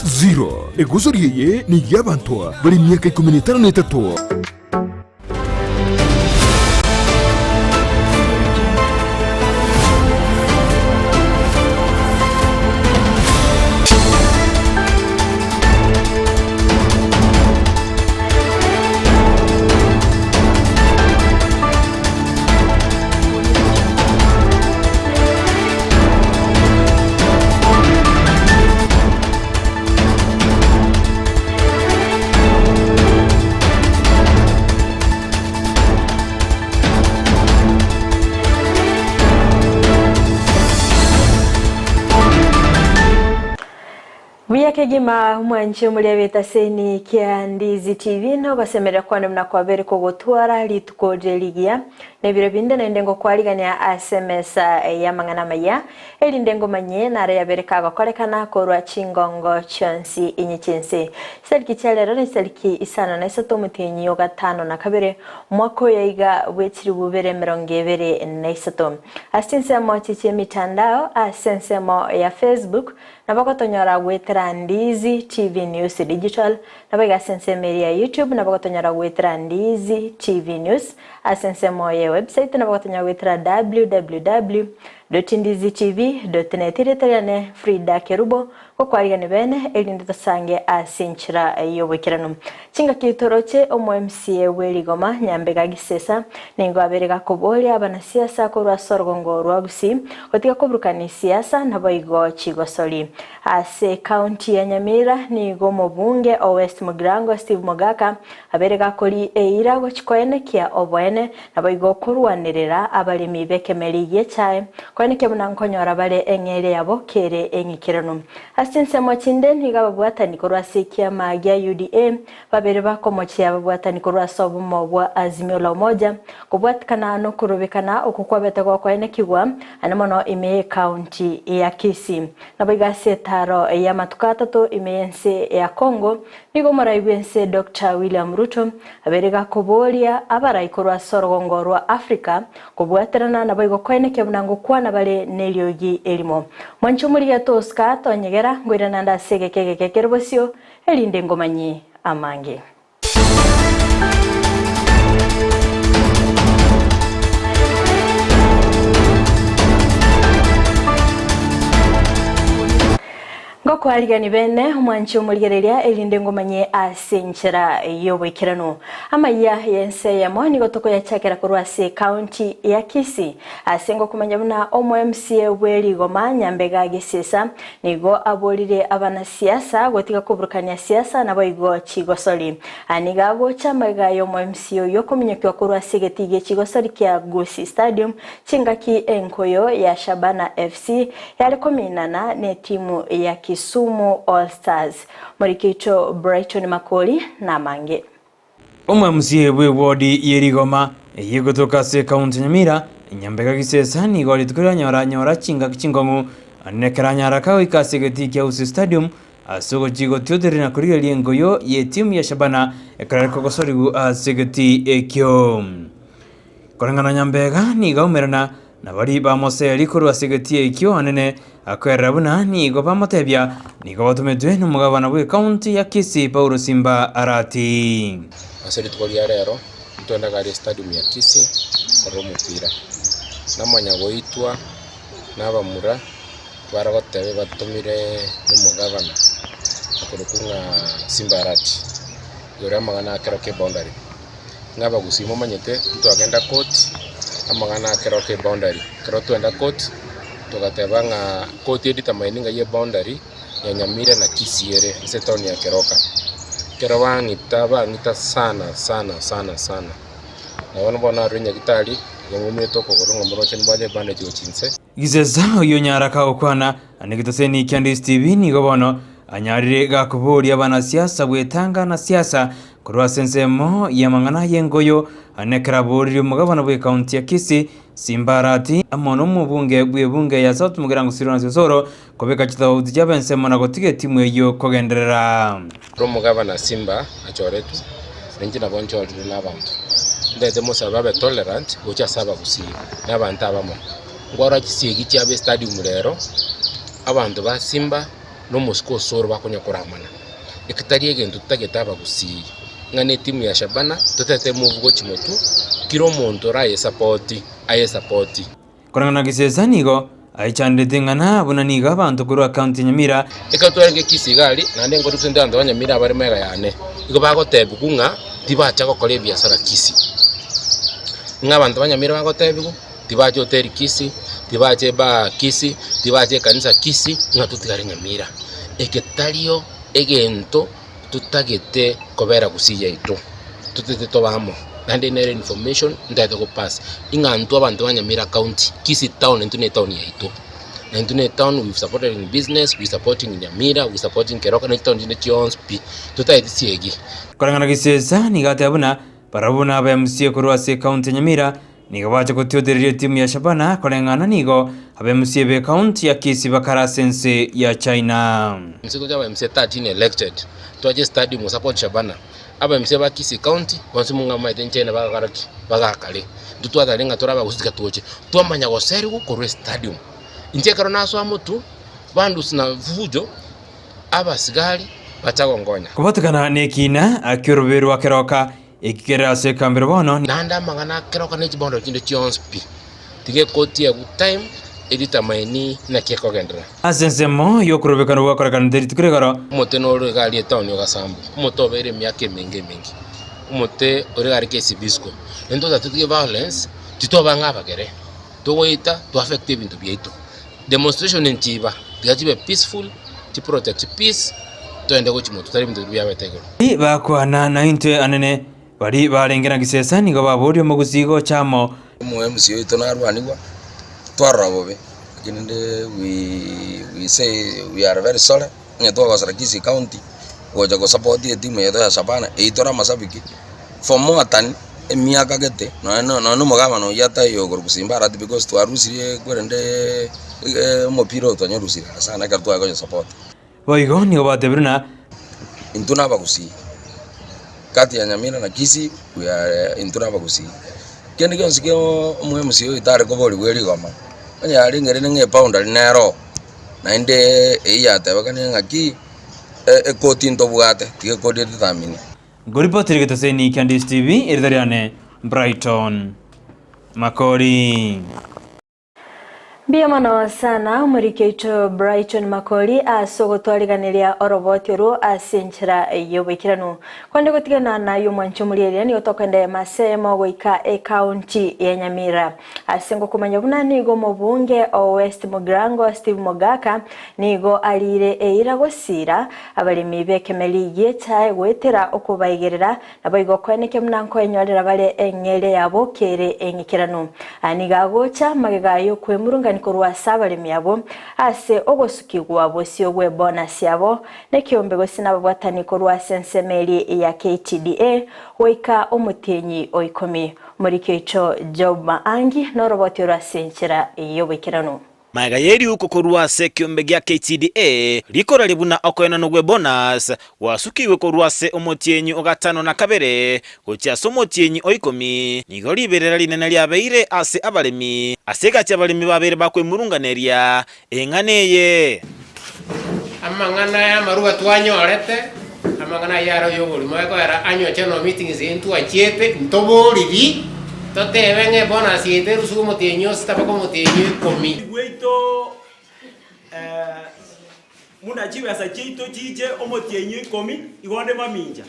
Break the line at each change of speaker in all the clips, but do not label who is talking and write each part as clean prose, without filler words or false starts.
0. Egusoriye ni yabantua bari miaka 13.
Kegima mwanchi mulebeta seni kia Ndizi TV no basemera kwane mnakwabere kugotwara litukoje ligia nebiro binde na ndengo kwaliganya SMS ya mangana maya eli ndengo manye na ya bereka gakorekana korwa chingongo chonsi inyichense seliki chalero ne seliki isana na isato mutenyi yo gatano na kabere mwako yaiga wetiri bubere merongevere na isato asinse mo chiche mitandao asense mo ya Facebook na bakotonyora gwetera Ndizi TV News Digital na baga sense media YouTube na bakotonyora gwetera Ndizi TV News asense mo ya website na bakotonyora gwetera www.ndizitv.net ireterane Fridah Kerubo ko kwariga bene elinde tasange asinchira yobekirano chinga kitoroche omo MCA weligoma nyambega gisesa ningo aberega koboli abana siasa ko rwasorgongo rwa Gusii otiga kubrukani siasa nabo igo chigosoli ase county ya Nyamira nigo mobunge o West Mugrango Steve Mogaka aberega koli eirago chikoene kia obwene nabo igo kurwanirira abalimi bekemeliye chae kwene kebuna nkonyora bale engere yabo kere engikirano asinse mochinde ntigababwatani korwasikia magia UDA babere bakomochi ababwatani korwasobo mobwa Azimio la Umoja kubwatikana no kurubikana okukwabeta kwa kwene kigwa anamono ime county ya Kisii nabiga setaro ya matukata to imense ya Kongo nigo maraibwense Dr. William Ruto aberega kobolia abarayikorwa sorgongo rwa Africa kubwaterana nabigo kwene kebunango kwana bale neliogi elimo mwanchumuri ya toska tonyegera ngwira nanda sege Kerubo elinde ngomanyi amange Ngoko aligani bene mwanchi umuligereria elinde ngomanye asenchera yobekirano Amayia Ensa Eyemo ni gotoko ya chakera kurwase county ya Kisii asengo kumanya buna omo MCA weligoma nyambega gisesa nigo abolire abana siasa gotika kubrukania siasa nabo igo chigosoli anigabo chamaga yomo MCA yokominyokyo kurwase getige chigosoli kya Gusii stadium chingaki enkoyo ya Shabana FC yalikominana ne timu ya Kisumu All Stars Morikicho Brighton Makoli na mange
Omwe MCA we wodi yerigoma yegotoka se county Nyamira nyambega gisesa ni goli tukira nyora chinga chingongu nekeranyara kawi kasegeti kya Gusii stadium asogo chigo tyotere na kuriya liengo yo ye timu ya Shabana ekarako gosorigu asegeti ekyo korangana nyambega ni gaumerana na bari bamose alikuru asegeti ekyo anene akwerabuna ni go bamotebya ni go batumedwe n'umugabana we county ya Kisii Paulo Simba arati
aseri twalia rero twenda gari stadium ya Kisii koro mupira namanya goitwa nabamura baragotebe batumire n'umugabana akurukunga Simba arati yora magana akero ke boundary ngaba Gusii mumanyete twagenda court amagana akero ke boundary kero twenda court tugatebanga court edita maininga ye boundary ya Nyamira na Kisii ere setoni ya keroka kero bangita sana na bona renya gitali ngomwe toko koronga moroche mbale bande jochinse
gizeza yo nyaraka okwana anigitoseni Ndizi TV ni gobono anyarire gakuburi abana siasa bwetanga na siasa kurwa sensemo ya mangana yengoyo anekraburi umugabana bwe county ya Kisii Simbarati amono mubunge bwebunge ya South Mugirango Sirona Sosoro kobeka chitawo dijabensemo na gotige timu yo kogenderera
umugabana Simba achoretu ninji na boncho n'abantu ndete musababe tolerant gocha saba Gusii n'abantu abamo ngora Kisii gichabe stadium rero abantu ba Simba no musiko soro bakonya kuramana ekitari egento tutageta Gusii ngane timu ya Shabana tutete move go chimotu kiro monto ra aye support
korangana Kisesa nigo aichandete ngana bunaniga abantu kuru account Nyamira
ekatwarenge Kisii gali nande ngo tusende ando Nyamira bari mega yane iko bagotebu kunga tibacha gukora biashara Kisii ng'abantu Nyamira bagotebu tibache hoteli Kisii tibache ba Kisii tibache kanisa Kisii ngatutigare Nyamira eketario egento tutagete kobera Gusii yaitu tutete tobamo nande nere information ndate ko pass ingantu abantu Nyamira County Kisii town entune town yaitu entune town we supported in business we supporting Nyamira we supporting Keroka ne town ne Chionspi tutaite siegi
korangana Kisesa nigate abuna parabuna abemsie kurwase county Nyamira nigo baje kutyodereria timu ya Shabana korangana nigo abemsie be county ya Kisii bakara sense ya China
msiko jaba MC 13 elected twaje stadium support Shabana aba MC ba Kisii county bonse munga maite China bagakaraki bagakale tutwadalenga toraba gusika toche twamanya goseri gukorwe stadium intekaro naso amutu bandu sina vujo abasigari bachagongonya
kubatukana nekina Kerubo wa Keroka ikikera se kambere bono
nanda mangana Keroka ne chibondo kinde Chionspi tige koti ya good time edita maini na kieko gendra
asensemo yo kurubekana wa Keroka nderi tukuregaro
moteno ore gali town yo gasambu moto bere myake mengi mote ore gali kesi bisco endo da tutige violence titoba ngaba gere to waita to affect bintu bieto demonstration ntiba tigajibe peaceful to protect peace to ende go chimoto tari bintu bya betegero
bakwana na inte anene bari barengera Kisesa nigo baborio mu Gusii chamo
mu MC ito narwanirwa twarabobe kinende we say we are very sorry nyeto wasara Kisii county goja go support the team ya Shabana itora masabiki for more than miaka gete no mugama no yata yo Gusimbara because twarusirie kwerende mopiro tonyarusira sana ka twa go support
boigo nigo batebruna
intuna Gusii kati ya Nyamira na Kisii we are intuna Gusii kende konsike mu MC itare ko boli weri goma anya ari ngere nge pounder nero na inde eyate bakane ngaki ekoti ndo bwate tige kodi determine
goripotiri getoseni Candice TV iridariane Brighton Makori
Biamano sana murikeito Brighton Makori asogotwariganiria orobotiro asinchira yobekirano kwande gutigana nayo mwanchumuriere ni otokende masemo goika county ya Nyamira asengo kumanya bunani go mubunge o West Mugrango Steve Mogaka nigo alire eira gosira abalimi bekemeliye tae gwetera okubayigerera naboigo kweneke mnanko enyorera bale engere yabo kere engikirano aniga gocha magayo kwemurunga nikorwa sabalimi yabo ase ogosukigwa bosio gwe bonus yabo nekiombe gosina babwatani korwa sensemeli ya KTDA hoika omutenyi oikomi muri kecho Job Maangi no roboti rasenchira yobekirano
Maiga yeri uko korwa se kiombe gya KTDA likora libuna okoena no gwe bonus wasukiwe korwa se omotienyi ogatano na kabere gocha somotienyi oikomi nigo liberera linene lya beire ase abalemi asega cha abalemi babere bakwe murunganeria enganeye
amangana ya maruga twanyorete amangana yaro yobuli mweko era anyo chano meetings into achiete ntobori totebenge bonus yete rusumo tienyo staba como tienyo komi
weito muna chiwesa chito chije omotienyo komi igonde maminja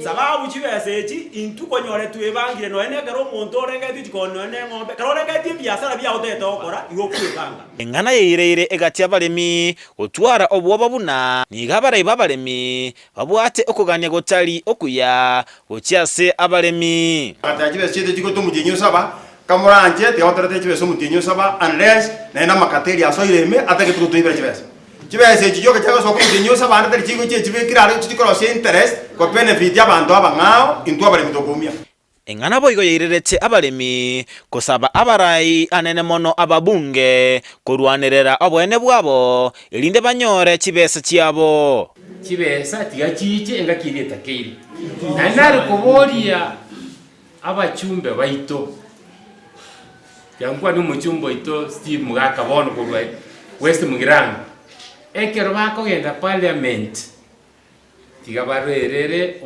sababu chiwesa echi intu konyore tuebangire no ene kero omonto orengeti chikono ene ngombe kero orengeti biashara bya otete okora igo kwebanga
engana yeire egati abalemi otwara obwoba buna nigabara ibabalemi babwate okuganya gotali okuya ochiase abalemi
atachiwesa chite chiko tumujenyo saba kamuranje te otorete chiwesa mutenyo saba unless na ina makateri asoireme atake tutuibera chiwesa chibese chijoka chako soko mutenyosa bana tari chigo chibe kiraro chikoro se interest ko benefit y'abantu abangao into abale mitokumia
engana boigo yeirerete abalemi kosaba abarai anene mono ababunge korwanerera obwene bwabo elinde banyore chibese chiabo
chibesa tiga chiche enga kireta keiri nanari kuboria abachumbe baito yangwa n'umuchumbo ito Steve Mugaka bono kurwa West Mugrango
ekero bakogenda parliament tigabarerere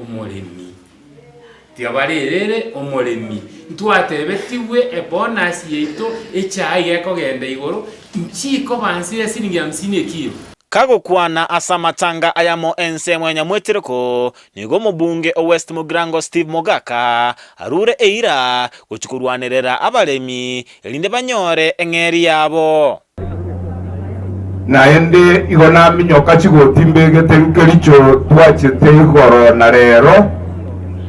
omoremi ntwatebetiwe ebonus yeito echai ekogenda igoro nchiko bansire siringi 50 ekiro
kagokwana asa matanga Eyemo Ensa mwenya mwetereko nigo mubunge o West Mugrango Steve Mogaka arure eira guchukurwanerera abaremi elinde banyore engeri yabo
naende igona minyoka chigotimbege tenkericho twachete igoro na rero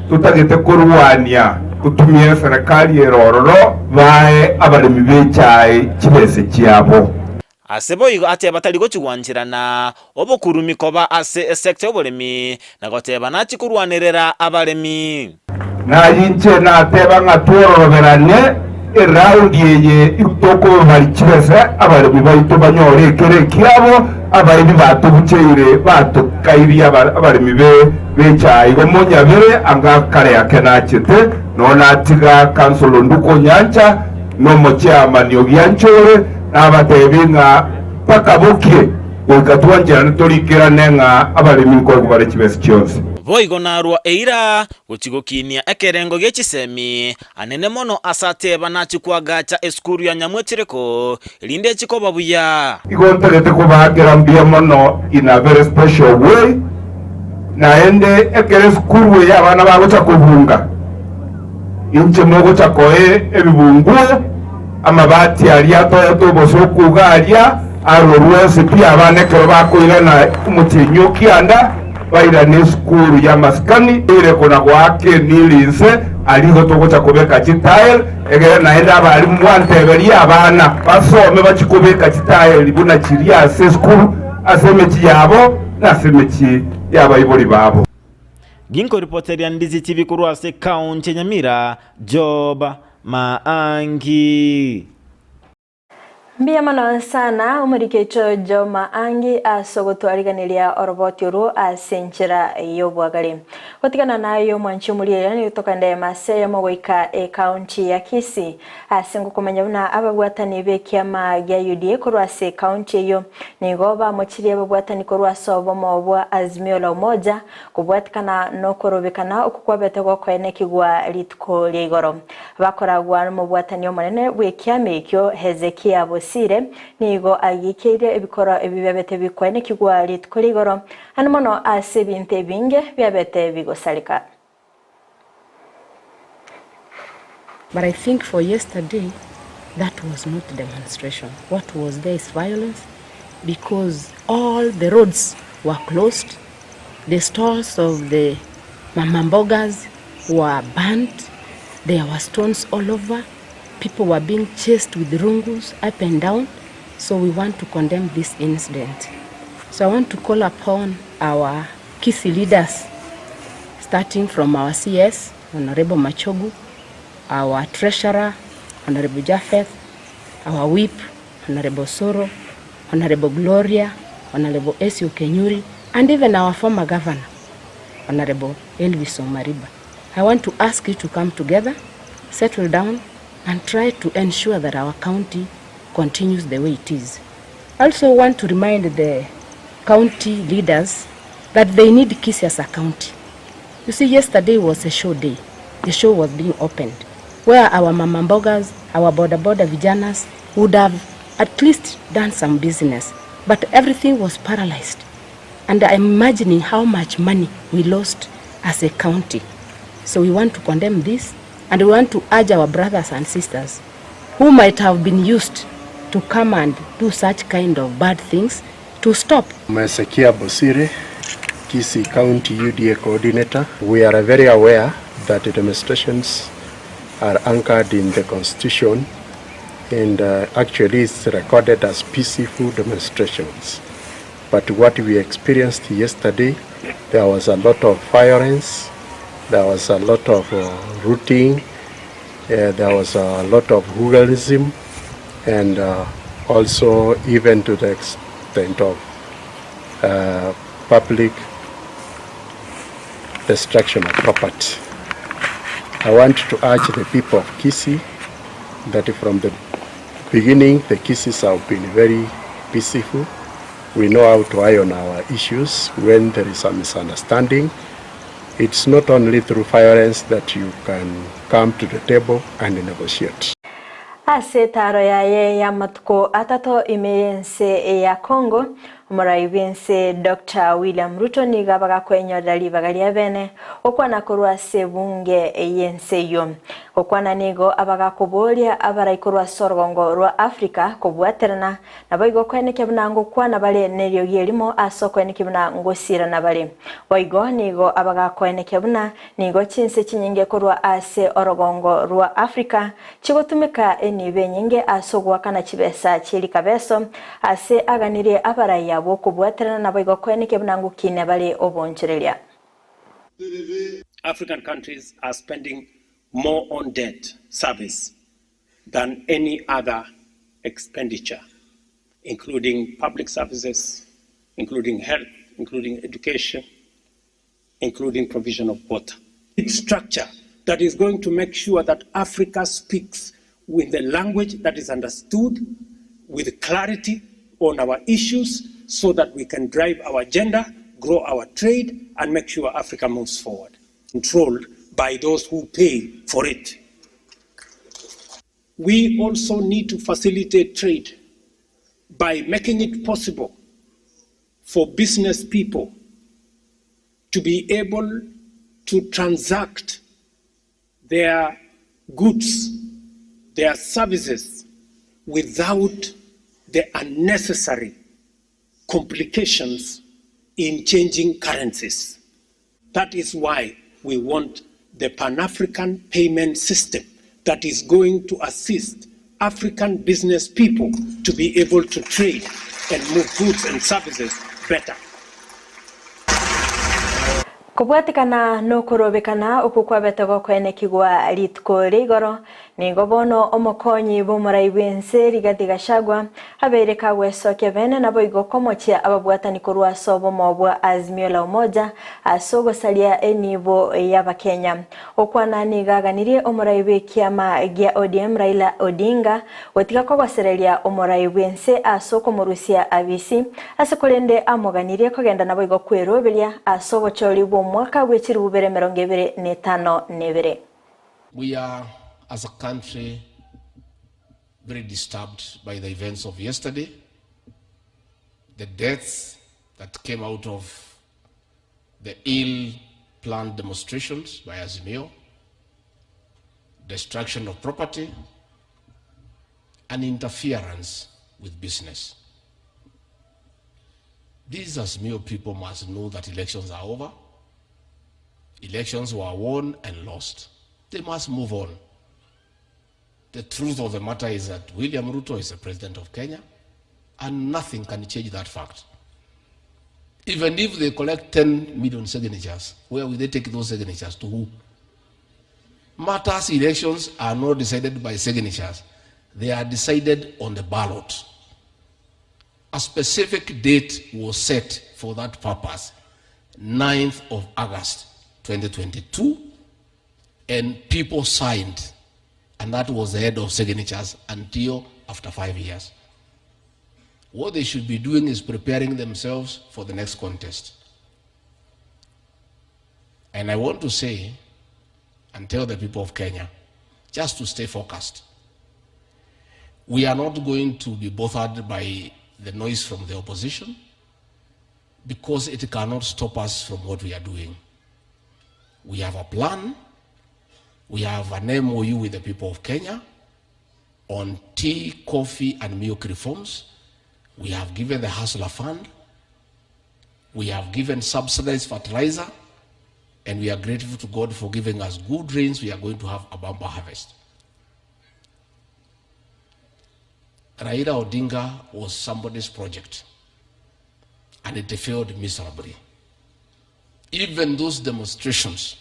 tutagete kurwania kutumia serikali erororo bae abaremi bechai chibese chiabo
asebo igo ateba tali gochigwanchirana obokurumi koba ase sector oboremi na goteba na chikurwanerera abaremi
na yinche na teba ngatwororoberane round yeye itoko bari chibese abaremi baito banyore kere kiabo abaremi batubucheire batukairi abaremi bechai gomonyabere anga kare akenachete nona tiga kansolo nduko nyancha no mochama niogyanchore abatebinga pakabukie ukatwanjira ntorikira nenga abaremi ko kubare kibese cyose
boigo narwa eira guchigokinia ekerengo gechisemi anene mono asateba nachikwagacha eskuru ya nyamwetireko linde chikoba buya
igontegete kubagera mbia mono in a very special way naende ekere skuru ya bana bagocha kubunga inche mogo chakoe ebibungu amabati aliatoya tobosoku galia arorwese pia abanekero bakoirana umutinyo kianda baira ne skuru ya maskani ire kona gwake nilinse aligo togocha kubeka chitael egere naenda abali mwanteberi abana basome bachikubeka chitael buna chiria ase skuru asemechi yabo nasemechi yabayiboli babo
ginko reporteria Ndizi TV kurwase County Nyamira Job Maangi
Mbia mano sana umurikecho Joma Angi asogotwariganiria oroboti uru asenchira yobwagari otigana nayo mwanchi muliya ni utokande mase ya mogoika county ya Kisii asengo kumenya buna abagwatani bekiama gya UDA kurwase county yo nigoba mochiri abagwatani kurwase obomobwa Azimio la Umoja kubwatikana no korobekana okukwabete gwokwene kigwa litko ligoro bakoragwa mu bwatani omonene bwekiame kyo Hezekia Sire nigo agikire ebikora ebibebete bikwene kigwa litkoligoro anomono asebinte binge byabete bigosalika.
But I think for yesterday that was not demonstration. What was there is violence because all the roads were closed, the stalls of the mamambogas were burnt, there were stones all over. People were being chased with rungus up and down, so we want to condemn this incident. So I want to call upon our Kisii leaders, starting from our CS, Honorable Machogu, our Treasurer, Honorable Japheth, our Whip, Honorable Soro, Honorable Gloria, Honorable Esio Kenyuri, and even our former governor, Honorable Elvis Omariba. I want to ask you to come together, settle down, and try to ensure that our county continues the way it is. I also want to remind the county leaders that they need Kisii as a county. You see, yesterday was a show day. The show was being opened, where our mamambogas, our border vijanas would have at least done some business. But everything was paralyzed. And I'm imagining how much money we lost as a county. So we want to condemn this. And we want to urge our brothers and sisters who might have been used to come and do such kind of bad things to stop.
Masekia Bosire, Kisii County UDA Coordinator. We are very aware that the demonstrations are anchored in the Constitution and actually it's recorded as peaceful demonstrations. But what we experienced yesterday, there was a lot of violence. There was a lot of looting, there was a lot of hooliganism, and also even to the extent of public destruction of property. I want to urge the people of Kisii that from the beginning the Kisiis have been very peaceful. We know how to iron our issues when there is a misunderstanding. It's not only through violence that you can come to the table and negotiate.
Ase taro yaye ya matuko atato imeyense ya Congo muraibense Dr. William Ruto ni gabaga kwenyo dali bagalia bene okwana kurwa sebunge yense yo okwana nigo abaga kubolia abara kurwa sorgongo rwa Africa kubwaterana nabayigo kweneke bnango kwana bale neryo yelimo asoko eneke bnango sira nabale boyigo nigo abaga kweneke bna nigo chinse chinyinge kurwa ase orogongo rwa Africa chigotumika enibe nyinge asogwa kana chibesa chiri kabeso ase aganire abara yabo kubwaterana nabayigo kweneke bnango kine bale oboncherelia.
African countries are spending more on debt service than any other expenditure, including public services, including health, including education, including provision of water. It's structure that is going to make sure that Africa speaks with the language that is understood, with clarity on our issues, so that we can drive our agenda, grow our trade, and make sure Africa moves forward, controlled by those who pay for it. We also need to facilitate trade by making it possible for business people to be able to transact their goods, their services, without the unnecessary complications in changing currencies. That is why we want the Pan-African payment system that is going to assist African business people to be able to trade and move goods and services better.
Kubwatikana no kurobekana okukwa betego kwene kigwa litko rigoro nigo bono omokonyi bomuraibense rigadigashagwa habereka wesoke bene nabo igokomochia ababwatani kurwa sobo mobwa Azimio la Umoja asogo salia enibo y'Abakenya okwana nigaganirie omuraibe kiama gya ODM Raila Odinga wetika kogwaserelia omuraibense asoko murusia abisi asekolende amoganirie kogenda nabo igokwerobelia asogo cholibo mwaka wechiri ubere 2025
We are, as a country, very disturbed by the events of yesterday, the deaths that came out of the ill-planned demonstrations by Azimio, destruction of property, and interference with business. These Azimio people must know that elections are over. Elections were won and lost. They must move on. The truth of the matter is that William Ruto is the president of Kenya, and nothing can change that fact. Even if they collect 10 million signatures, where will they take those signatures to who? Matters elections are not decided by signatures. They are decided on the ballot. A specific date was set for that purpose, 9th of August 2022, and people signed, and that was the head of signatures until after 5 years. What they should be doing is preparing themselves for the next contest. And I want to say and tell the people of Kenya just to stay focused. We are not going to be bothered by the noise from the opposition because it cannot stop us from what we are doing. We have a plan. We have an MOU with the people of Kenya on tea, coffee, and milk reforms. We have given the Hustler Fund. We have given subsidized fertilizer. And we are grateful to God for giving us good rains. We are going to have a bumper harvest. Raila Odinga was somebody's project, and it failed miserably. Even those demonstrations,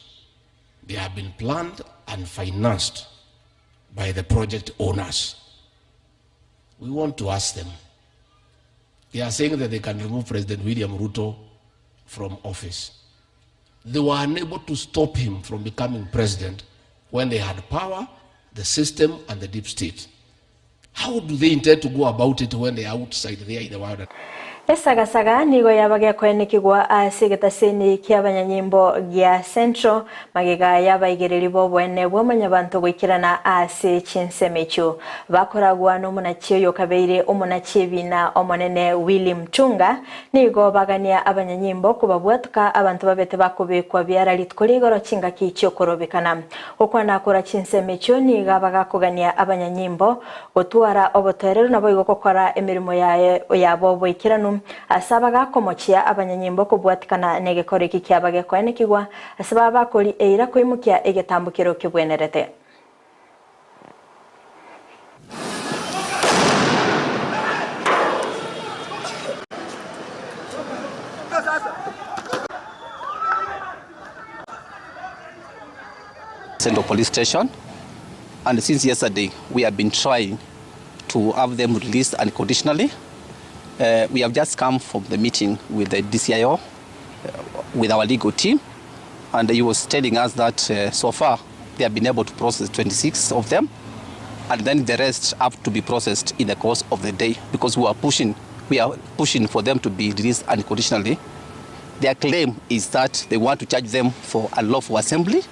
they have been planned and financed by the project owners. We want to ask them. They are saying that they can remove President William Ruto from office. They were unable to stop him from becoming president when they had power, the system, and the deep state. How do they intend to go about it when they are outside there in the world?
Esagasaga nigo yabage kwenekigwa asigetasini ky'abanyanyimbo gya Central magiga yabayigereri bo bwene bw'amanyabantu gwikirana ase chinsemecho bakoragwa n'omunakyo yokabeire omunakibina omonene William Tunga nigo bagania abanyanyimbo kubabwatuka abantu babete bakubekwa byara litkoligoro chinga kicho korobekana okwana akora chinsemecho niga bagakugania abanyanyimbo gotwara oboterero nabo igokora emirimo yabo bwikirano asabaga komochia abanyanyimbo kubwatikana negekore kikyabage kwenekigwa asaba bakoli eira kwimukia egetambukiro kibwenerete
Central Police Station, and since yesterday we have been trying to have them released unconditionally. We have just come from the meeting with the DCIO, with our legal team, and he was telling us that so far they have been able to process 26 of them, and then the rest have to be processed in the course of the day because we are pushing for them to be released unconditionally. Their claim is that they want to charge them for unlawful assembly,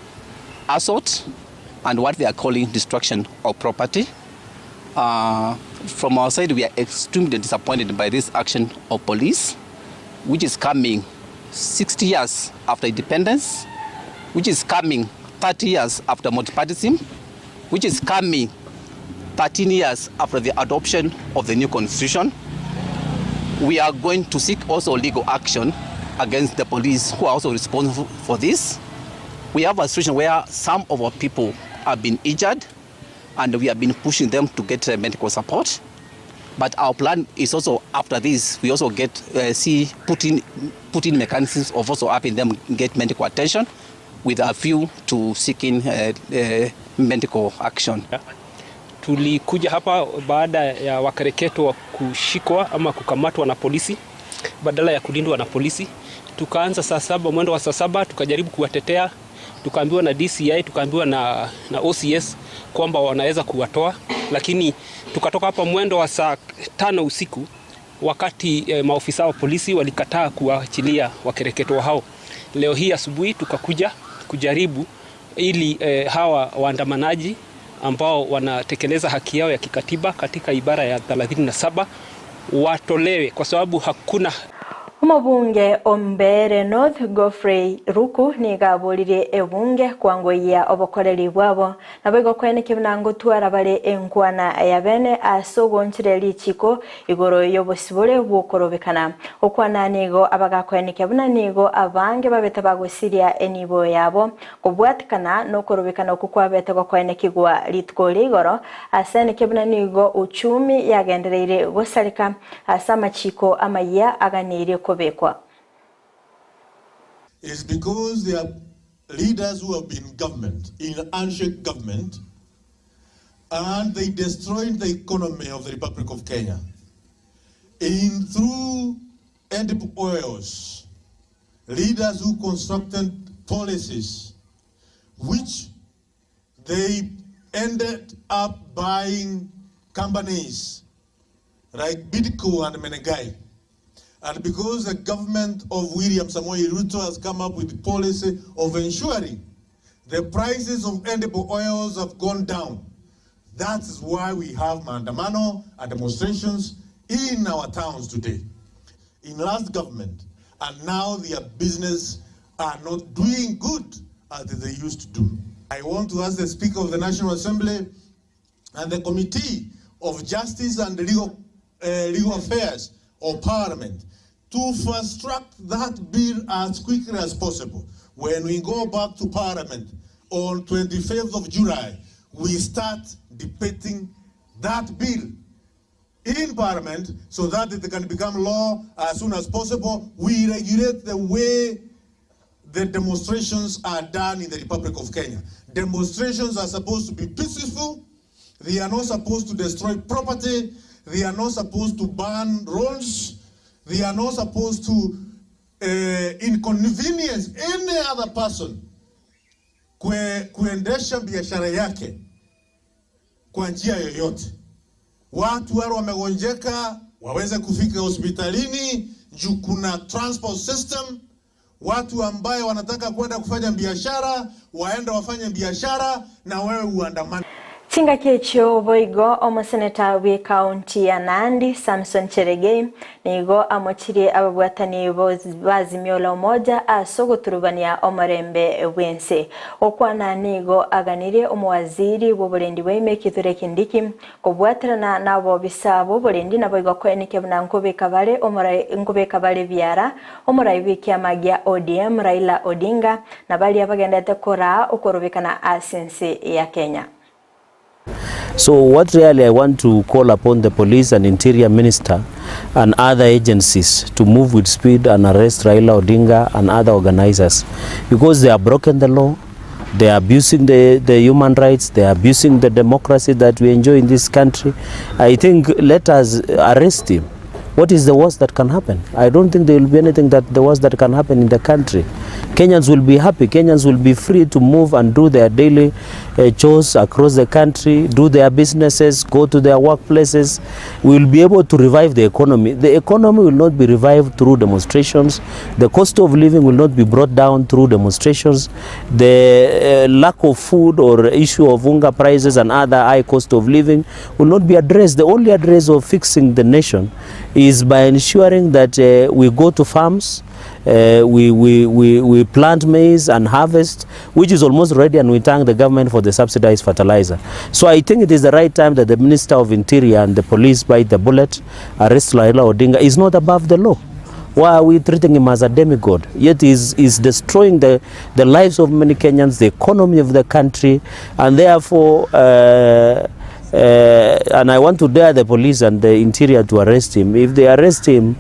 assault, and what they are calling destruction of property. From our side, we are extremely disappointed by this action of police, which is coming 60 years after independence, which is coming 30 years after multipartyism, which is coming 13 years after the adoption of the new constitution. We are going to seek also legal action against the police who are also responsible for this. We have a situation where some of our people have been injured, and we have been pushing them to get medical support. But our plan is also after this, we also put in mechanisms of also helping them get medical attention with a view to seeking medical action.
Tulikuja hapa baada ya wakereketo wa kushikwa ama kukamatwa na polisi badala ya kulindwa na polisi. Tukaanza saa 7, mwendo wa saa 7 tukajaribu kuwatetea. Tukaambiwa na DCI, tukaambiwa na OCS kwamba wanaweza kuwatoa, lakini tukatoka hapa mwendo wa saa 5 usiku wakati maofisa wa polisi walikataa kuachilia wakereketo hao. Leo hii asubuhi tukakuja kujaribu ili hawa waandamanaji ambao wanatekeleza haki yao ya kikatiba katika ibara ya 37 watolewe kwa sababu hakuna
Omubunge Ombere North Godfrey Ruku nigaburire ebunge kwangoya obokoreri bwabo nabo kwenekibinango twara bare enkwana ya bene asogonchire lichiko igoro yobosibore bukorobekana okwana nigo abagakwenekibuna nigo abange babeta bagosiria enibo yabo kubwatikana no korobekana kukwabete gokwenekigwa litko igoro asenekibuna nigo uchumi yagendereire gosarika asamachiko Amayia aganire
is because they are leaders who have been in unshake government, and they destroyed the economy of the Republic of Kenya. Through edible oils, leaders who constructed policies which they ended up buying companies like Bidco and Menegai. And because the government of William Samoei Ruto has come up with the policy of ensuring the prices of edible oils have gone down, that is why we have maandamano and demonstrations in our towns today. In last government, and now their business are not doing good as they used to do. I want to ask the Speaker of the National Assembly and the Committee of Justice and Legal Affairs of Parliament to fast-track that bill as quickly as possible. When we go back to Parliament on 25th of July, we start debating that bill in Parliament so that it can become law as soon as possible. We regulate the way the demonstrations are done in the Republic of Kenya. Demonstrations are supposed to be peaceful. They are not supposed to destroy property. They are not supposed to burn roads. They are not supposed to inconvenience any other person kuendesha biashara yake kwa njia yoyote. Watu wale wamegonjeka waweze kufika hospitalini, juu kuna transport system. Watu ambaye wanataka kwenda kufanya biashara waenda wafanye biashara na wewe uandamane.
Chinga kechio boigo omuseneta we county ya Nandi Samson Cherengei nigo amochiri ababwatani bazimio la umoja asogoturubania omurembe wense okwana nigo aganire omwaziri w'oburendi w'ime Kithure Kindiki kobwatirana nabo bisabo burendi naboigo kwenike bunankobe kabale omurai kabale byara omurai bikiama gya ODM Raila Odinga nabali abagendete kora okorobekana asense ya Kenya.
So what really I want to call upon the police and interior minister and other agencies to move with speed and arrest Raila Odinga and other organizers, because they are broken the law, they are abusing the human rights, they are abusing the democracy that we enjoy in this country. I think let us arrest him. What is the worst that can happen? I don't think there will be anything that the worst that can happen in the country. Kenyans will be happy. Kenyans will be free to move and do their daily chores across the country, do their businesses, go to their workplaces. We will be able to revive the economy. The economy will not be revived through demonstrations. The cost of living will not be brought down through demonstrations. The lack of food or issue of hunger prices and other high cost of living will not be addressed. The only address of fixing the nation is by ensuring that we go to farms, we plant maize and harvest, which is almost ready, and we thank the government for the subsidized fertilizer. So I think it is the right time that the Minister of Interior and the police bite the bullet, arrest Raila Odinga. Is not above the law. Why are we treating him as a demigod? Yet is destroying the lives of many Kenyans, the economy of the country, and therefore and I want to dare the police and the interior to arrest him. If they arrest him,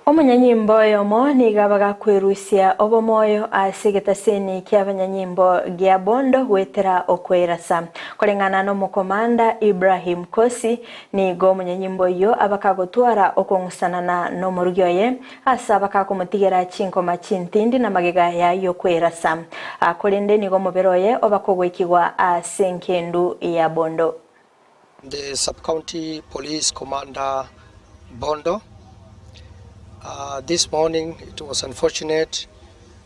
Omanyanyimbo Eyemo nigabaga kwerusia obomoyo asigetaseni ky'abanyanyimbo gya bondo wetera okwerasa kolengana n'omukomanda Ibrahim Kosi nigo omanyanyimbo yo abakagotwara okongusana no murugyoye asa bakakomutigera chinkoma chintindi na magega yayo kwerasa akolende nigo muberoye obakogwekigwa asenkendu ya bondo.
The Sub-County Police Commander Bondo. This morning it was unfortunate.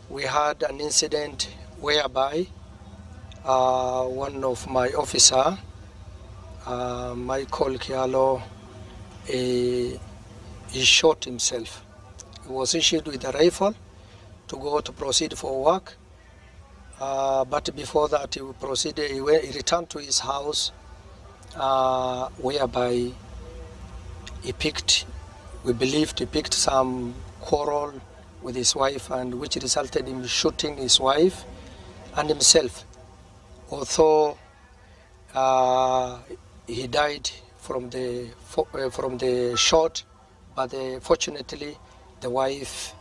We had an incident whereby one of my officer, Michael Kialo, he shot himself. He was issued with a rifle to proceed for work. But before that he returned to his house whereby we believed he picked some quarrel with his wife, and which resulted in shooting his wife and himself. Although he died from the shot, but fortunately the wife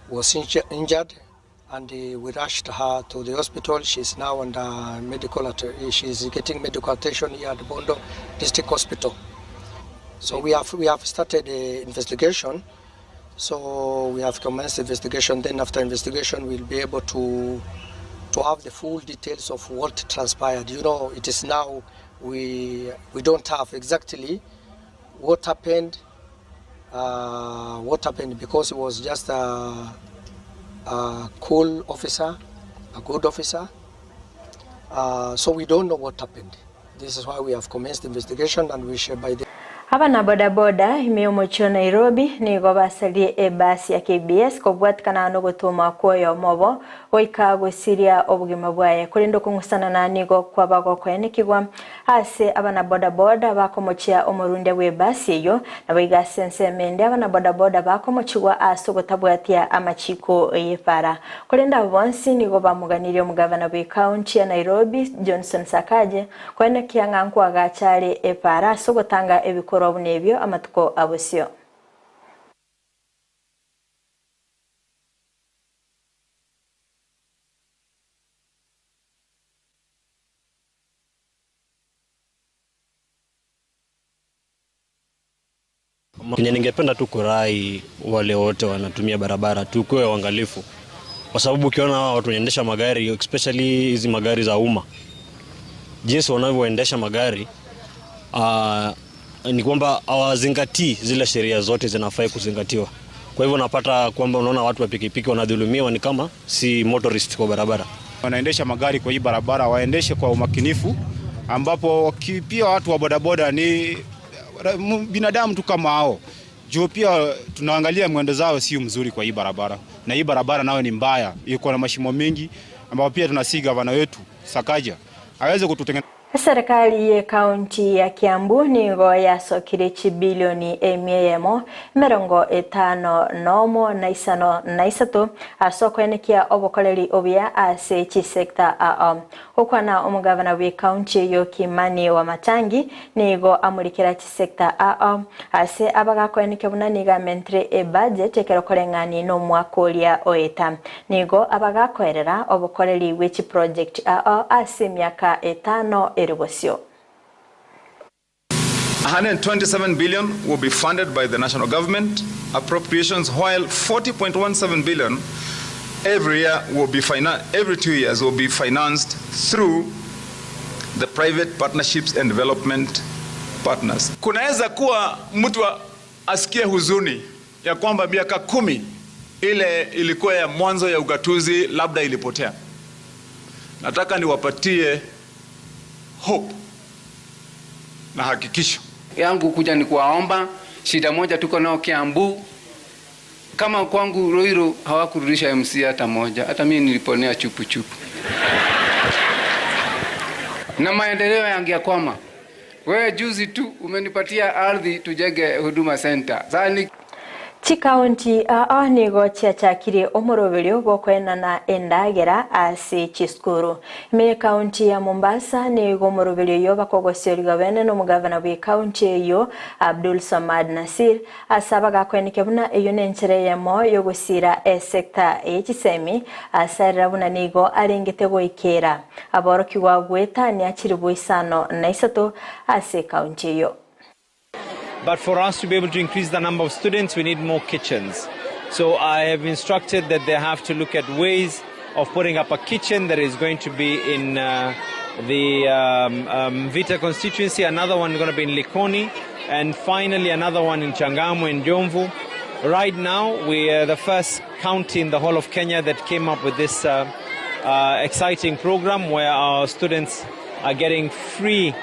was injured, and we rushed her to the hospital. She's now under she's getting medical attention here at Bondo District Hospital. So we have started an investigation. So we have commenced investigation. Then after investigation, we'll be able to have the full details of what transpired. You know, it is now we don't have exactly what happened. Because it was just a cool officer, a good officer. So we don't know what happened. This is why we have commenced investigation, and we share by the
Abana bodaboda imeumocho Nairobi nigo basalie ebasi ya KBS kobwatikana no gutuma kwoyo mobo oika gusiria obugima bwaye kurindo kungusana na nigo kwabago kwenekigwa ase abana bodaboda bakomochia omurunde webasi yo nabiga sense mende abana bodaboda bakomochigwa asogotabwatia amachiko yefara kurinda bonsi nigo bamuganire omugavana we county ya Nairobi Johnson Sakaje kwenekia nganku agachari efara asogotanga ebikoro obunebyo amatuko abosyo.
Kwenye ningependa tu kurai wale wote wanatumia barabara tukue waangalifu, kwa sababu ukiona watu wanaendesha magari, especially hizi magari za umma, jinsi wanavyoendesha magari, ni kwamba hawazingatii zile sheria zote zinafai kuzingatiwa. Kwa hivyo unapata kwamba unaona watu wa pikipiki wanadhulumiwa ni kama si motorist kwa barabara.
Wanaendesha magari kwa hii barabara waendeshe kwa umakinifu, ambapo pia watu wa bodaboda ni binadamu tu kama hao. Juu pia tunaangalia mwendo zao sio mzuri kwa hii barabara. Na hii barabara nayo ni mbaya, iko na mashimo mengi, ambapo pia tunasiga gavana wetu Sakaja aweze kututengeneza.
Serikali ya kaunti ya Kiambu nigo yasokire bilioni Eyemo 50 na isatu asokwenekia obukoleri obya ase chisekta okwana omugavana we kaunti yo Kimani wa Matangi nigo amurikira chisekta ase abagakweneke bunaniga mentre budget ekerokorengani no mwakolia oeta nigo abagakwerera obukoleri we chi project ase miaka 5 eribosio.
127 billion will be funded by the national government appropriations, while 40.17 billion every year will be every 2 years will be financed through the private partnerships and development partners. Kunaweza kuwa mtu asikie huzuni ya kwamba miaka 10 ile ilikuwa ya mwanzo ya ugatuzi labda ilipotea. Nataka niwapatie hope na hakikisho
yangu kuja ni kuwaomba. Shida moja tuko nao Kiambu, kama kwangu Ruiru hawakurudisha MC hata moja, hata mimi niliponea chupu chupu na maendeleo yangekwama. Wewe juzi tu umenipatia ardhi tujenge huduma center. Zani
Chikaunti nigo chiachakire omoroberio bokwena na endagera ase chiskuru. Me kaunti ya Mombasa nigo omoroberio yo bakogoseri gavana no mugavana we kaunti yo Abdul Samad Nasir asaba gakwenike buna eyo nenchere yemo yo gusira sector echisemi asara buna nigo arengete goikera aboroki wagweta ni akiri boisano na isato ase kaunti yo.
But for us to be able to increase the number of students, we need more kitchens. So I have instructed that they have to look at ways of putting up a kitchen that is going to be in the Vita constituency, another one going to be in Likoni, and finally another one in Changamwe and Jomvu. Right now, we are the first county in the whole of Kenya that came up with this exciting program where our students are getting free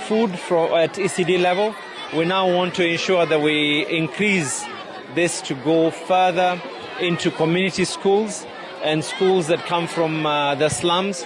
food at ECD level. We now want to ensure that we increase this to go further into community schools and schools that come from the slums.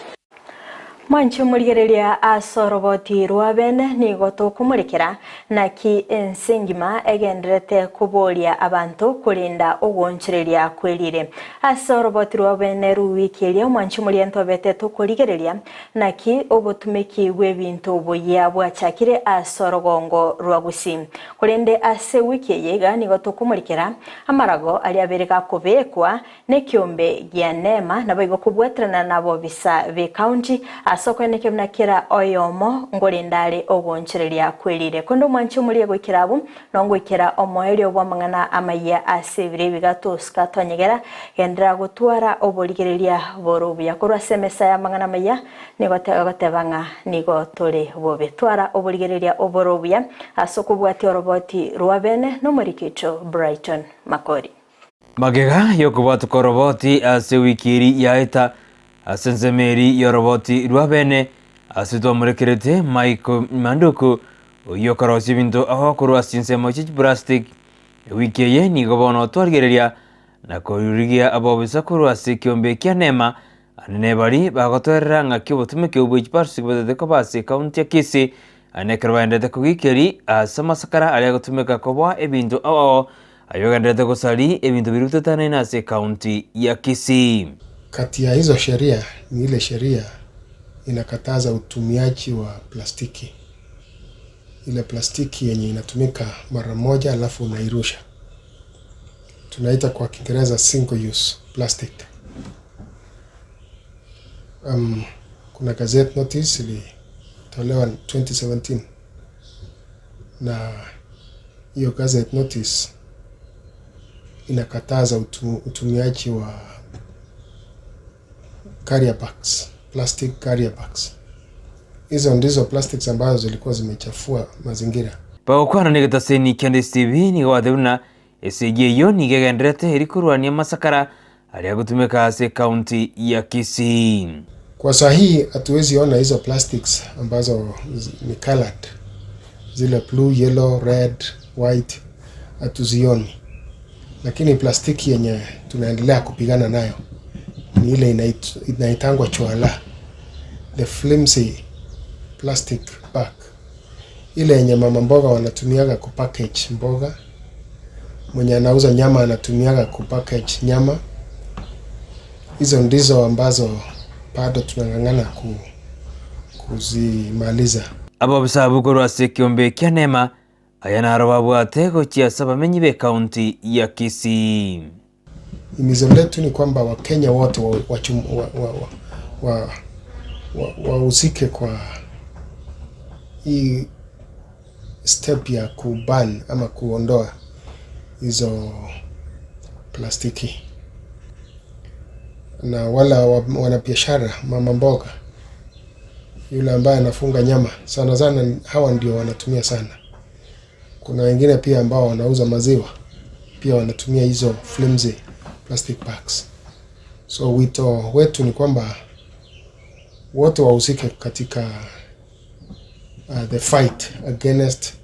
Mwanchu murigereria asoroboti ruabene nigo tokumurikira na ki ensengima egenderete kubolia abantu kulinda ogonchereria kwelire asoroboti ruabene ruwikiria mwanchu muriento bete tokurigereria na ki obotumeki webintu boya bwachakire asorogongo rwagusi kulinde ase wiki yega nigo tokumurikira amarago ali abereka kubekwa ne kiombe gya nema na bigo kubwetrana nabo bisa be county asokweneke mnakira Eyemo ngolindale ogonchereria kwelire kondo mwanchu muri gwikirabu no gwikira omoelio bwa mangana Amayia asebire bigato skatonyegera gendera gutwara oboligereria borubu yakorwa semesa ya mangana Amayia nigotebanga nigo tole bobe twara oboligereria oborobya asokubwati oroboti ruabene no murikicho Brighton Makori
magega yokubwatu koroboti asewikiri yaita asenzemeri yoroboti ruabene asito murekerete Michael Manduku yokorosi bintu aho kurwa sinsemo chi plastic wikeye ni gobono twargereria na koyurigia abobisa kurwa sikiombe kya nema anene bari bagotwerera ngakyo butumike ubuji plastic bade ko base county ya Kisii anekerwende kugikeri asamasakara ali gotumika kobwa ebintu awo ayogandete kusali ebintu birutetana na se county ya Kisii.
Kati ya hizo sheria ni ile sheria inakataza utumiaji wa plastiki. Ile plastiki yenye inatumika mara moja alafu unairusha. Tunaita kwa Kiingereza single use plastic. Kuna gazette notice ilitolewa 2017 na hiyo gazette notice inakataza utumiaji wa carrier bags, plastic carrier bags. Hizo ndizo plastics ambazo zilikuwa zimechafua mazingira.
Bagokwana nigetaseni Kendes TV ni gwathuna esege yo nigegendrete erikurwania masakara aria gutumika ase county ya Kisii.
Kwa sahihi hatuwezi ona hizo plastics ambazo ni colored, zile blue, yellow, red, white hatuzioni, lakini plastiki yenye tunaendelea kupigana nayo ni ile inaitangwa choala, the flimsy plastic bag, ile yenye mama mboga wanatumiaga kupackage mboga, mwenye anauza nyama anatumiaga kupackage nyama. Hizo ndizo ambazo bado tunang'ang'ana kuzimaliza.
Abo bisabu korwa sekiombe kya nema ayana arwabwate gochia sabamenyi be county ya Kisii.
Imizo letu ni kwamba Wakenya wote wahusike kwa hii step ya kuban ama kuondoa hizo plastiki. Na wala wanabiashara mama mboga, yule ambaye anafunga nyama sana sana, hawa ndio wanatumia sana. Kuna wengine pia ambao wanauza maziwa pia wanatumia hizo flimsy plastic bags. So wito wetu ni kwamba wote wahusike katika the fight against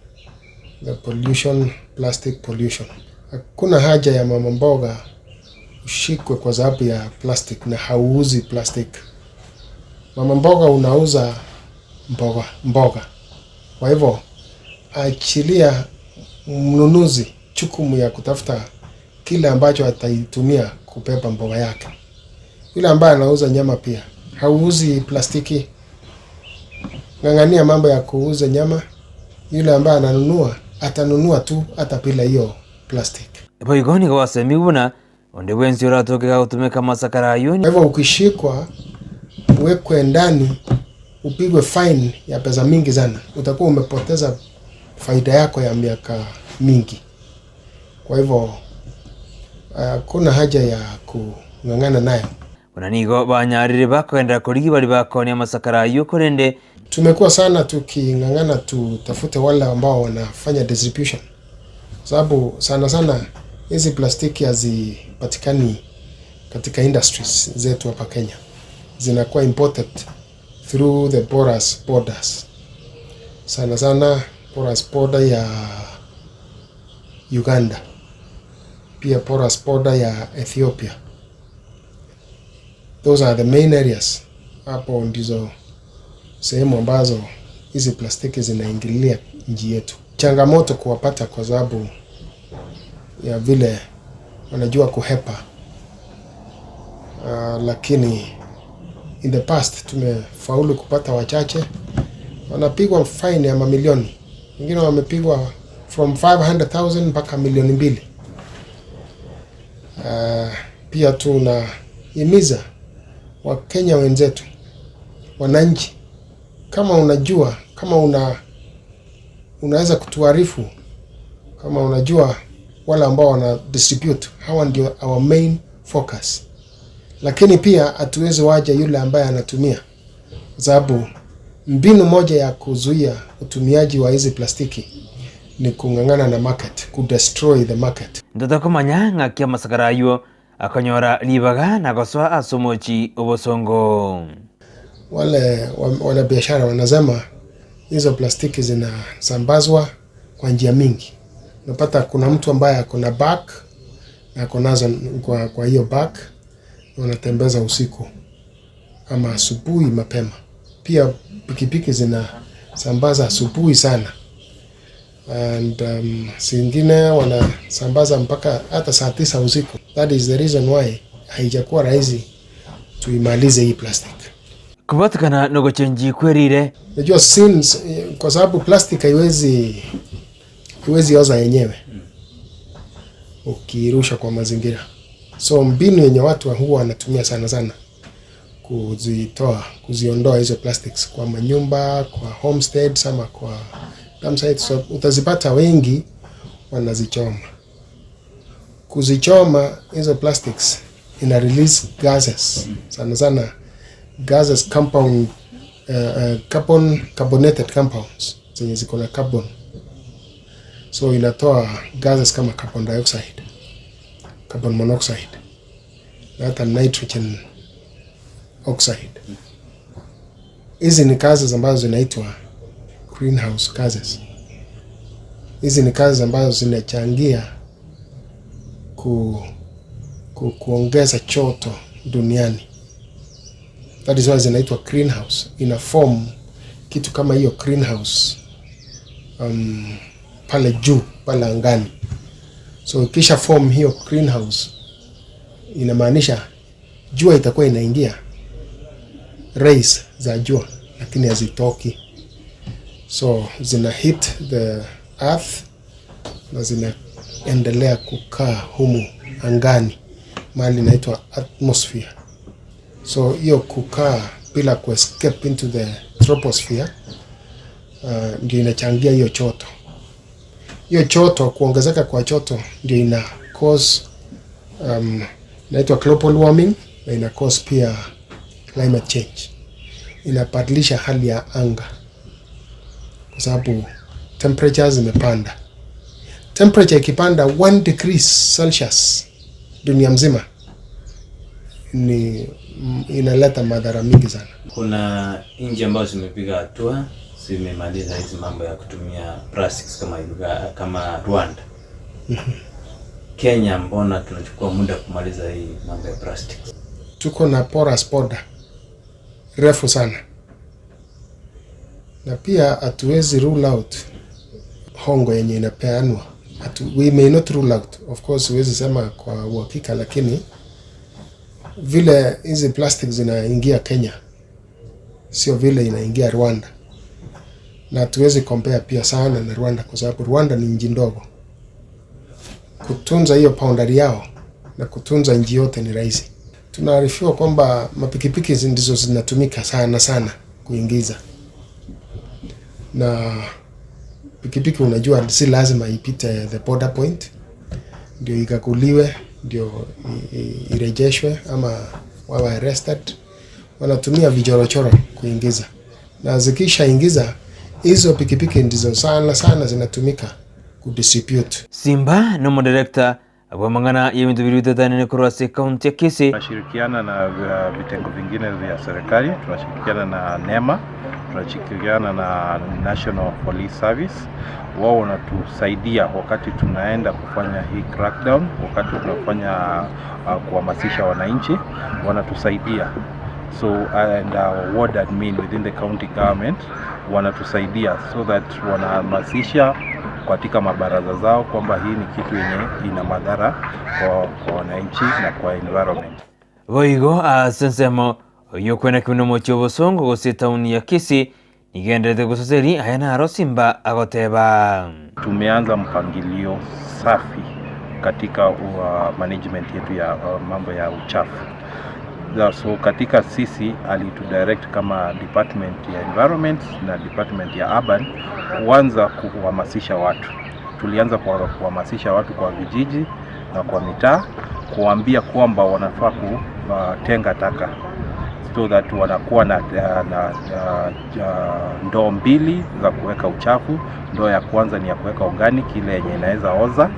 the pollution, plastic pollution. Hakuna haja ya mama mboga ushikwe kwa sababu ya plastic na hauuzi plastic. Mama mboga unauza mboga. Kwa hivyo achilia mnunuzi chukumu ya kutafuta kile ambacho ataitumia kubeba mboga yake. Yule ambaye anauza nyama pia hauuzi plastiki. Ng'ang'ania mambo ya kuuza nyama. Yule ambaye ananunua atanunua tu hata bila hiyo plastic.
Ebo igoni kwa semibuna onde wenzi uratokeka kutumika masakara yoni.
Kwa hivyo ukishikwa uwekwe ndani, upigwe fine ya pesa mingi sana, utakuwa umepoteza faida yako ya miaka mingi. Kwa hivyo kuna haja ya kung'ang'ana nayo.
Wananigo banyarire bakwenda kurigi bali bakonia masakara yukorende.
Tumekuwa sana tuking'ang'ana tutafute wale ambao wanafanya distribution, sababu sana sana hizi plastiki hazipatikani katika industries zetu hapa Kenya. Zinakuwa imported through the porous borders. Sana sana porous border ya Uganda, pia porous border ya Ethiopia. Those are the main areas. Hapo ndizo sehemu ambazo hizi plastiki zinaingililia nchi yetu. Changamoto kuwapata kwa sababu ya vile wanajua kuhepa. Lakini in the past tumefaulu kupata wachache. Wanapigwa fine ya mamilioni. Wengine wamepigwa from 500,000 mpaka milioni 2. Pia tunahimiza Wakenya wenzetu, wananchi, kama unajua, kama unaweza kutuarifu, kama unajua wale ambao wana distribute, hawa ndio our main focus. Lakini pia hatuwezi waje yule ambaye anatumia, sababu mbinu moja ya kuzuia utumiaji wa hizi plastiki ni kung'ang'ana na market, destroy the market.
Ndotako manyanga kia masakara yuo akonyora libaga na goswa asomochi obosongo.
Wale biashara wanasema hizo plastiki zinasambazwa kwa njia mingi. Unapata kuna mtu ambaye akona bag na akonazo kwa hiyo bag, wanatembeza usiku ama asubuhi mapema. Pia pikipiki zinasambaza asubuhi sana. And zingine wanasambaza mpaka hata saa 9 usiku. That is the reason why haijakuwa rahisi tuimalize hii plastic.
Kubatikana nogo chenji kwerire.
Najua since kwa sababu plastic haiwezi oza yenyewe ukirusha kwa mazingira. So mbinu yenye watu huwa wanatumia sana sana kuziondoa hizo plastics kwa manyumba, kwa homesteads ama kwa campsites. So utazipata wengi wanazichoma. Kuzichoma hizo plastics ina release gases. Sana sana gases carbonated compounds zenye ziko na carbon so inatoa gases kama carbon dioxide, carbon monoxide na hata nitrogen oxide. Hizi ni gases ambazo zinaitwa greenhouse gases. Hizi ni gases ambazo zinachangia kuongeza joto duniani. That is why zinaitwa greenhouse. Ina form kitu kama hiyo greenhouse pale juu, pale angani. So kisha form hiyo greenhouse, inamaanisha jua itakuwa inaingia, rays za jua, lakini hazitoki. So zina hit the earth na zinaendelea kukaa humu angani, mahali inaitwa atmosphere. So hiyo kukaa bila ku escape into the troposphere ndio inachangia hiyo joto. Hiyo joto, kuongezeka kwa joto ndio ina cause inaitwa global warming, na ina cause pia climate change. Inabadilisha hali ya anga kwa sababu temperatures zimepanda. Temperature ikipanda 1 degrees Celsius dunia mzima ni inaleta madhara mingi sana.
Kuna nchi ambazo zimepiga hatua, zimemaliza hizi mambo ya kutumia plastics kama Rwanda. Kenya, mbona tunachukua muda kumaliza hii mambo ya plastics?
Tuko na porous border refu sana, na pia hatuwezi rule out hongo yenye inapeanwa. We may not rule out, of course huwezi sema kwa uhakika, lakini vile hizi plastics zinaingia Kenya sio vile inaingia Rwanda, na hatuwezi compare pia sana na Rwanda kwa sababu Rwanda ni nchi ndogo. Kutunza hiyo boundary yao na kutunza nchi yote ni rahisi. Tunaarifiwa kwamba mapikipiki ndizo zinatumika sana kuingiza, na pikipiki unajua si lazima ipite the border point ndio ikaguliwe ndio irejeshwe ama wawe arrested. Wanatumia vijorochoro kuingiza, na zikisha ingiza hizo pikipiki ndizo sana zinatumika kudistribute.
Simba no modirector abamangana yemintu birutetane kwa county ya Kisii.
Tunashirikiana na vitengo vingine vya serikali, tunashirikiana na NEMA, tunashirikiana na National Police Service. Wao wanatusaidia wakati tunaenda kufanya hii crackdown, wakati tunafanya kuhamasisha wananchi, wanatusaidia. So and ward admin within the county government wanatusaidia so that wanahamasisha katika mabaraza zao kwamba hii ni kitu yenye ina madhara kwa wananchi na kwa environment.
Voigo asensemo yokwena kinomo cyobosongo gose town ya Kisii nigendete gusoseri ayana arosimba agoteba.
Tumeanza mpangilio safi katika management yetu ya mambo ya uchafu. So katika sisi alitudirect kama department ya environment na department ya urban kuanza kuhamasisha watu. Tulianza kuhamasisha watu kwa vijiji na kwa mitaa, kuambia kwamba wanafaa kutenga taka, so that wanakuwa na ndoo mbili za kuweka uchafu. Ndoo ya kwanza ni ya kuweka organic, ile yenye inaweza oza,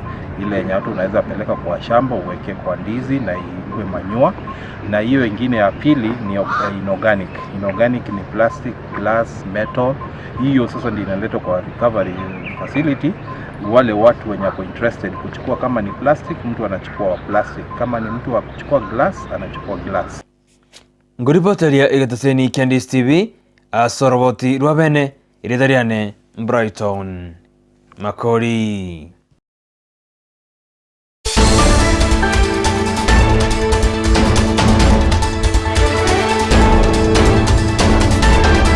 ile yenye watu unaweza peleka kwa shamba uweke kwa ndizi na iwe manyua, na hiyo ingine ya pili ni inorganic. Inorganic ni plastic, glass, metal. Hiyo sasa ndio inaletwa kwa recovery facility. Wale watu wenye wako interested kuchukua, kama ni plastic mtu anachukua plastic, kama ni mtu wa kuchukua glass anachukua glass.
Ngoripoteria igataseni Candice TV asoroboti rwabene iridariane Brighton Makori.